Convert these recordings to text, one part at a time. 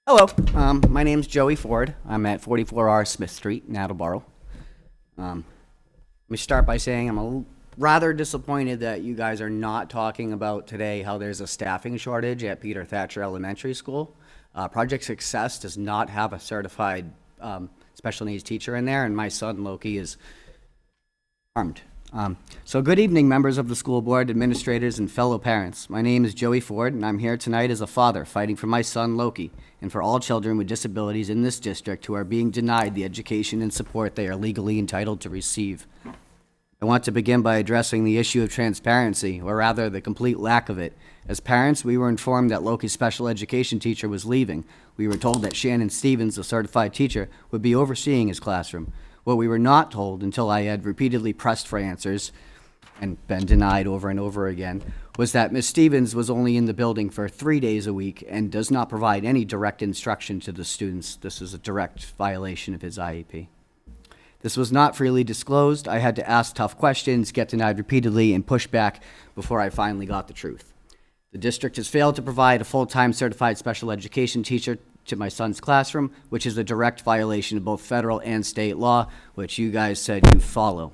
Hello, my name's Joey Ford. I'm at 44R Smith Street in Attleboro. Let me start by saying rather disappointed that you guys are not talking about today how there's a staffing shortage at Peter Thatcher Elementary School. Project Success does not have a certified special needs teacher in there, and my son Loki is armed. So good evening, members of the school board, administrators, and fellow parents. My name is Joey Ford, and I'm here tonight as a father fighting for my son Loki and for all children with disabilities in this district who are being denied the education and support they are legally entitled to receive. I want to begin by addressing the issue of transparency, or rather the complete lack of it. As parents, we were informed that Loki's special education teacher was leaving. We were told that Shannon Stevens, a certified teacher, would be overseeing his classroom. What we were not told, until I had repeatedly pressed for answers and been denied over and over again, was that Ms. Stevens was only in the building for 3 days a week and does not provide any direct instruction to the students. This is a direct violation of his IEP. This was not freely disclosed. I had to ask tough questions, get denied repeatedly, and push back before I finally got the truth. The district has failed to provide a full-time certified special education teacher to my son's classroom, which is a direct violation of both federal and state law, which you guys said you follow.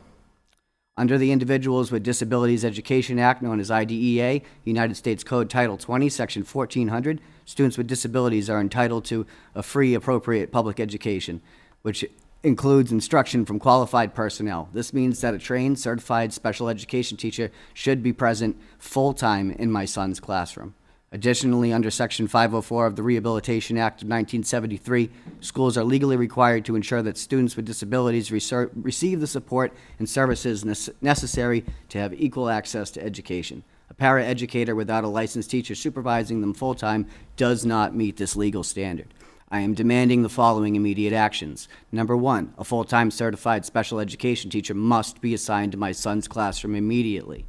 Under the Individuals with Disabilities Education Act, known as IDEA, United States Code Title 20, Section 1400, students with disabilities are entitled to a free, appropriate public education, which includes instruction from qualified personnel. This means that a trained, certified special education teacher should be present full-time in my son's classroom. Additionally, under Section 504 of the Rehabilitation Act of 1973, schools are legally required to ensure that students with disabilities receive the support and services necessary to have equal access to education. A paraeducator without a licensed teacher supervising them full-time does not meet this legal standard. I am demanding the following immediate actions. Number one, a full-time certified special education teacher must be assigned to my son's classroom immediately.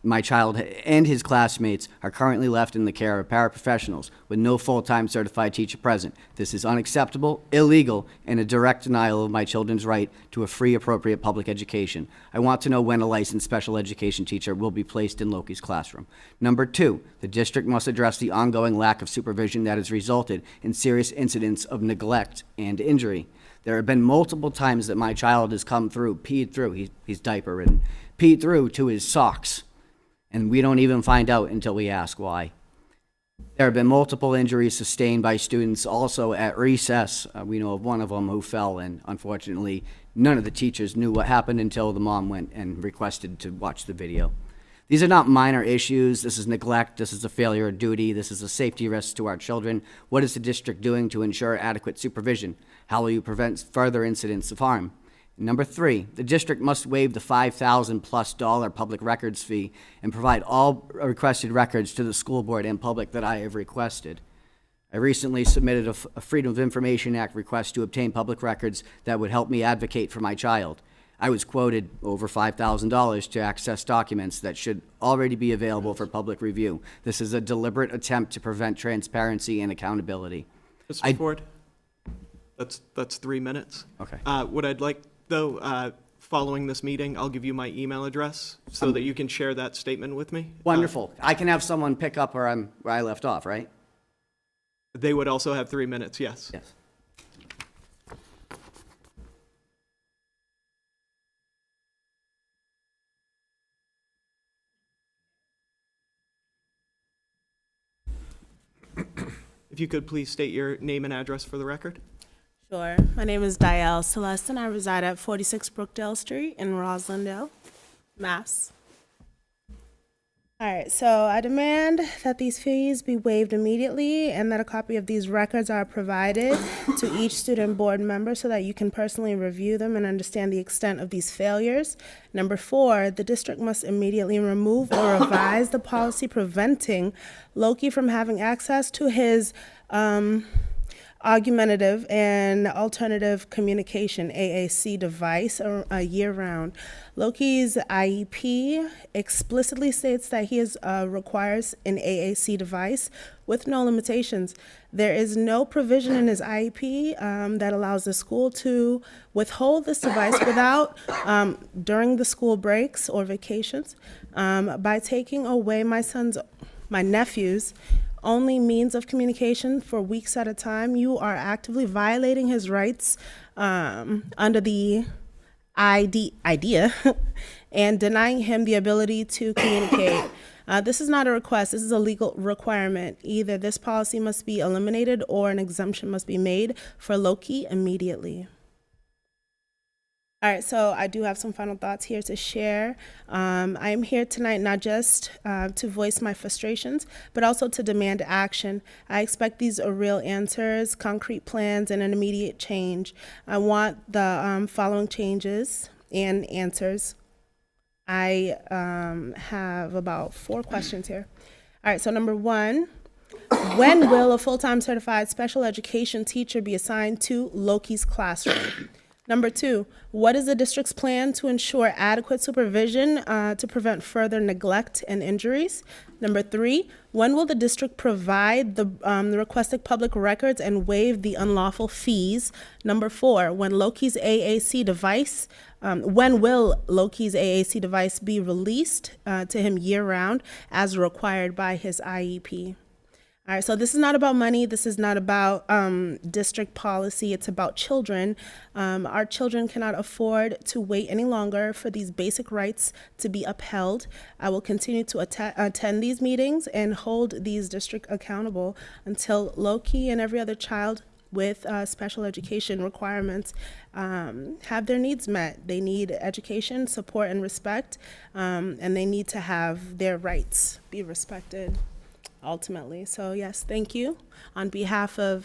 My child and his classmates are currently left in the care of paraprofessionals with no full-time certified teacher present. This is unacceptable, illegal, and a direct denial of my children's right to a free, appropriate public education. I want to know when a licensed special education teacher will be placed in Loki's classroom. Number two, the district must address the ongoing lack of supervision that has resulted in serious incidents of neglect and injury. There have been multiple times that my child has come through, peed through, he's diaper ridden, peed through to his socks. And we don't even find out until we ask why. There have been multiple injuries sustained by students also at recess. We know of one of them who fell, and unfortunately, none of the teachers knew what happened until the mom went and requested to watch the video. These are not minor issues. This is neglect. This is a failure of duty. This is a safety risk to our children. What is the district doing to ensure adequate supervision? How will you prevent further incidents of harm? Number three, the district must waive the $5,000+ public records fee and provide all requested records to the school board and public that I have requested. I recently submitted a Freedom of Information Act request to obtain public records that would help me advocate for my child. I was quoted over $5,000 to access documents that should already be available for public review. This is a deliberate attempt to prevent transparency and accountability. Mr. Ford, that's 3 minutes. Okay. What I'd like, though, following this meeting, I'll give you my email address so that you can share that statement with me. Wonderful. I can have someone pick up where I left off, right? They would also have 3 minutes, yes. Yes. If you could please state your name and address for the record. Sure. My name is Dielle Celeste, and I reside at 46 Brookdale Street in Roslindale, Mass. All right, so I demand that these fees be waived immediately and that a copy of these records are provided to each student board member so that you can personally review them and understand the extent of these failures. Number four, the district must immediately remove or revise the policy preventing Loki from having access to his augmentative and alternative communication AAC device year-round. Loki's IEP explicitly states that he requires an AAC device with no limitations. There is no provision in his IEP that allows the school to withhold this device without, during the school breaks or vacations, by taking away my nephew's only means of communication for weeks at a time, you are actively violating his rights under the idea and denying him the ability to communicate. This is not a request, this is a legal requirement. Either this policy must be eliminated or an exemption must be made for Loki immediately. All right, so I do have some final thoughts here to share. I am here tonight not just to voice my frustrations, but also to demand action. I expect these are real answers, concrete plans, and an immediate change. I want the following changes and answers. I have about 4 questions here. All right, so number 1, when will a full-time certified special education teacher be assigned to Loki's classroom? Number 2, what is the district's plan to ensure adequate supervision to prevent further neglect and injuries? Number 3, when will the district provide the requested public records and waive the unlawful fees? Number 4, when will Loki's AAC device be released to him year-round as required by his IEP? All right, so this is not about money. This is not about district policy. It's about children. Our children cannot afford to wait any longer for these basic rights to be upheld. I will continue to attend these meetings and hold these districts accountable until Loki and every other child with special education requirements have their needs met. They need education, support, and respect, and they need to have their rights be respected ultimately. So yes, thank you on behalf of